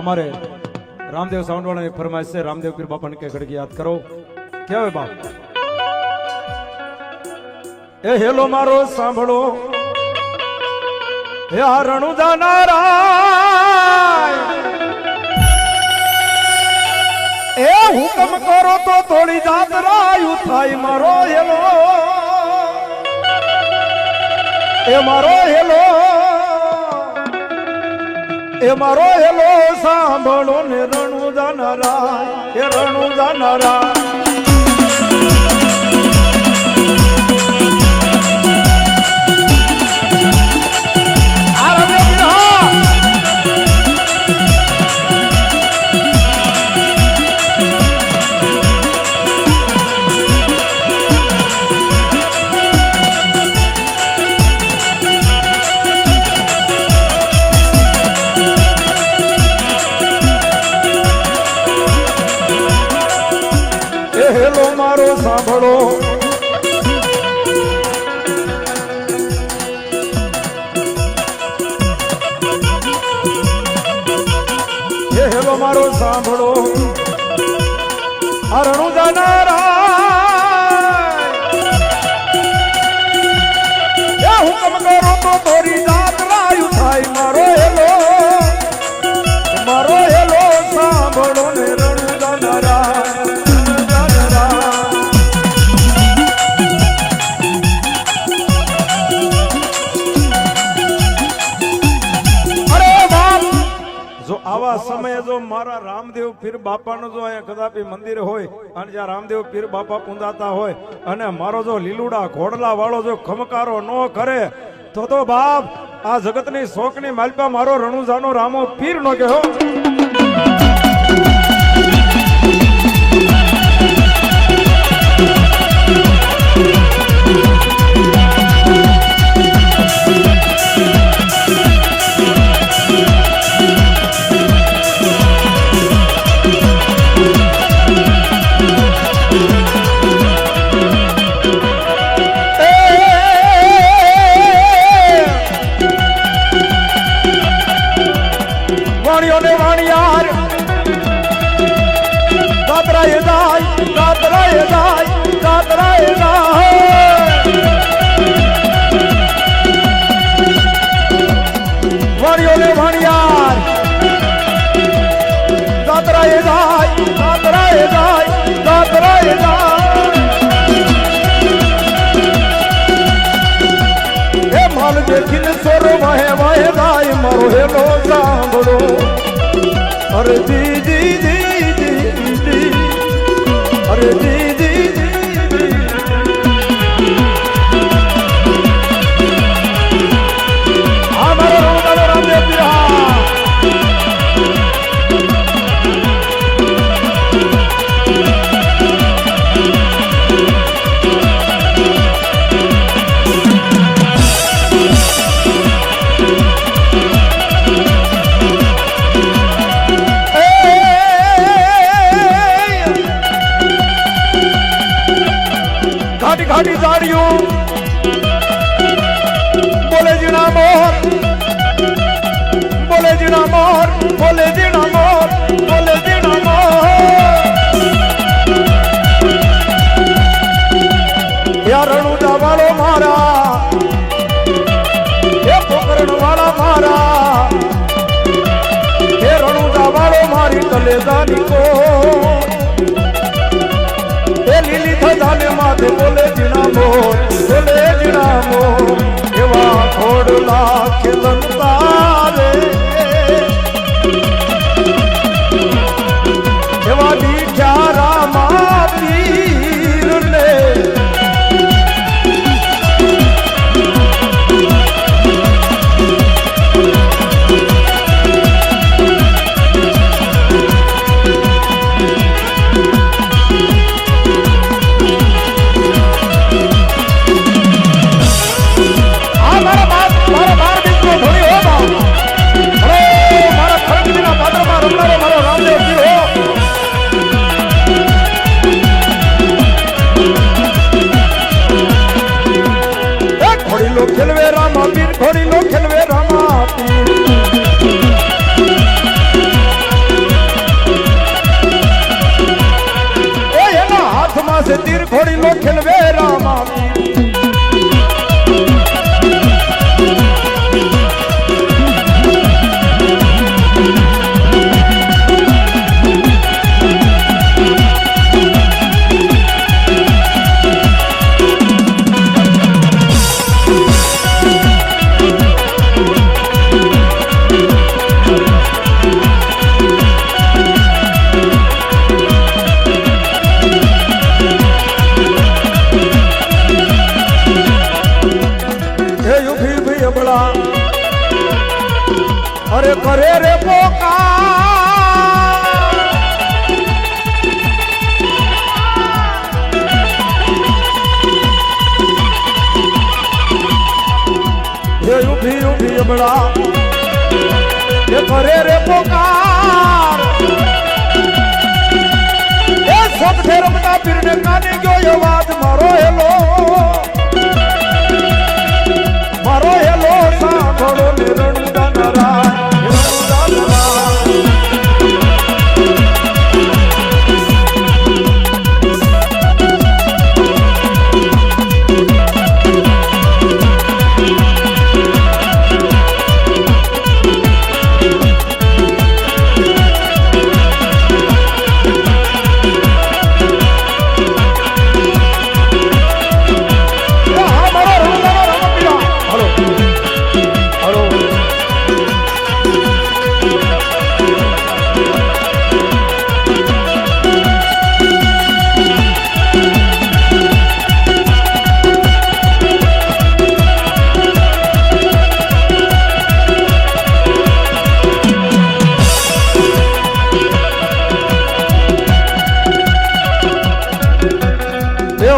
અમારે રામદેવ સાઉન્ડવાળાની ફરમાઈશ છે, રામદેવ પીર બાપાને કે ઘડી યાદ કરો. કેવાય બાપ એ હેલો મારો સાંભળો હે આ રણુદા નારાય એ હુકમ કરો તો થોડી જાત રાયું થાય મારો હેલો એ મારો હેલો એ મારો હેલો સાંભળો ને રણુદા નારાય એ રણુદા નારાય હેલો મારો સાંભળો હેલો મારો સાંભળો આ રણુદા નારાય હુકમ કરો તો થોડી જાત રાયું થાય મારો હેલો સાંભળો ને રણુદા નારાય આવા સમયે જો મારા રામદેવ પીર બાપાનું જો અહીંયા કદાપી મંદિર હોય અને જ્યાં રામદેવ પીર બાપા પૂંજાતા હોય અને મારો જો લીલુડા ઘોડલા વાળો જો ખમકારો ન કરે તો બાપ આ જગતની શોકની માલપા મારો રણુજાનો રામો પીર નો કહેવો. દેખીને સોરો વાહે વાહે જાય મારો હેલો સાંભળો અરે દીદી દીદી અરે દીદી આ મારો રણુદાનો રામદેવ પીર घाटी झाड़ियों बोले जीना मोर बोले जीना मोर बोले जीना मोर बोले जीना मोर या रणुदा वालो मारा ये पोकरण वाला मारा ये रणुदा वालो मारी कलेदानी को લીલી થજાને માથે બોલે જીણા મોર એવા ખોડલા ખેલંતા રે એવા દીઠ્યા રામા પીર ને કરે રે પોકાર એ ઉભી ઉભી અબળા એ કરે રે પોકાર એ સોપથે રમતા પીરને કાને ગયો એ વાત મારો હેલો સાંભળો નિરણુદા નરા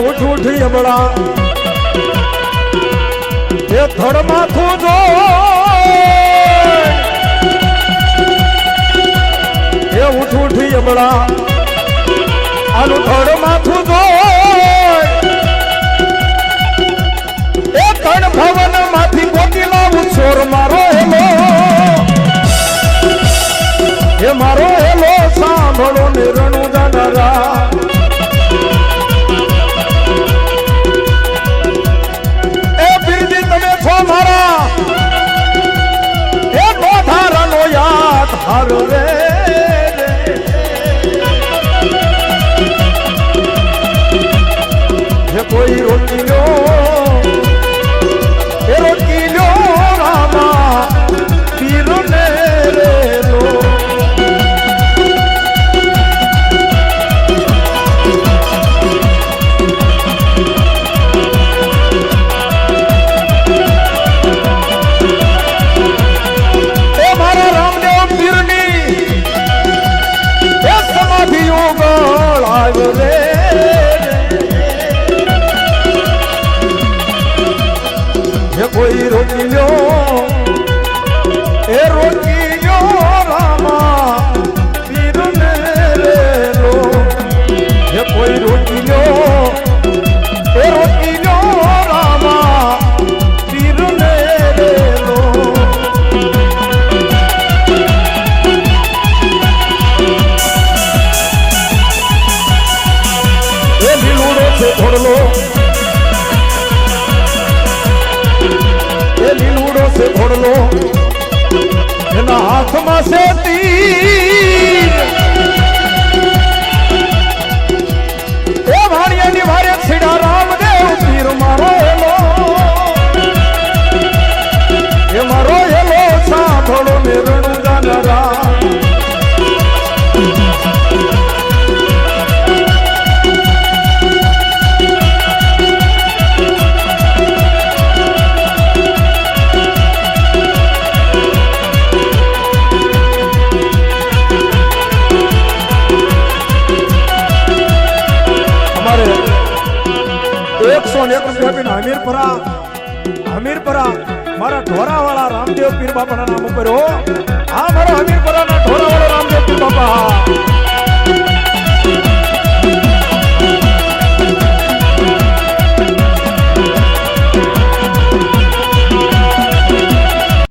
ઉઠ ઉઠી અબળા એ થડ માથું જો એ ઉઠ ઉઠી અબળા આનું થડ માથું જો એ તણ ભવન માંથી ગોતી લાવું છોર મારો હેલો એ મારો હેલો સાંભળો નિરણુદા નરા મારા એ ધારાનો યાદ હાર રે જે કોઈ રોકી લ્યો એ રોકી લ્યો રામા પીરને રે લો કોઈ રોકી લ્યો એ રોકી લ્યો રામા પીરને રે લો એ કોઈ રોકી લ્યો એ રોકી લ્યો રામા પીરને રે લો એ લીલુડો છે થોડલો લીલુડો છે ઘોડલો એના હાથમાં છે તીર એ ભાણિયાની ભારે છીડા રામદેવ પીર મારો હેલો એ મારો હેલો સાંભળો નિરણુદા નરા હમીરપરા મારા ઢોરાવાળા રામદેવ પીર બાપાના નામ ઉપર હો આ મારો હમીરપરાના ઢોરાવાળા રામદેવ પીર બાપા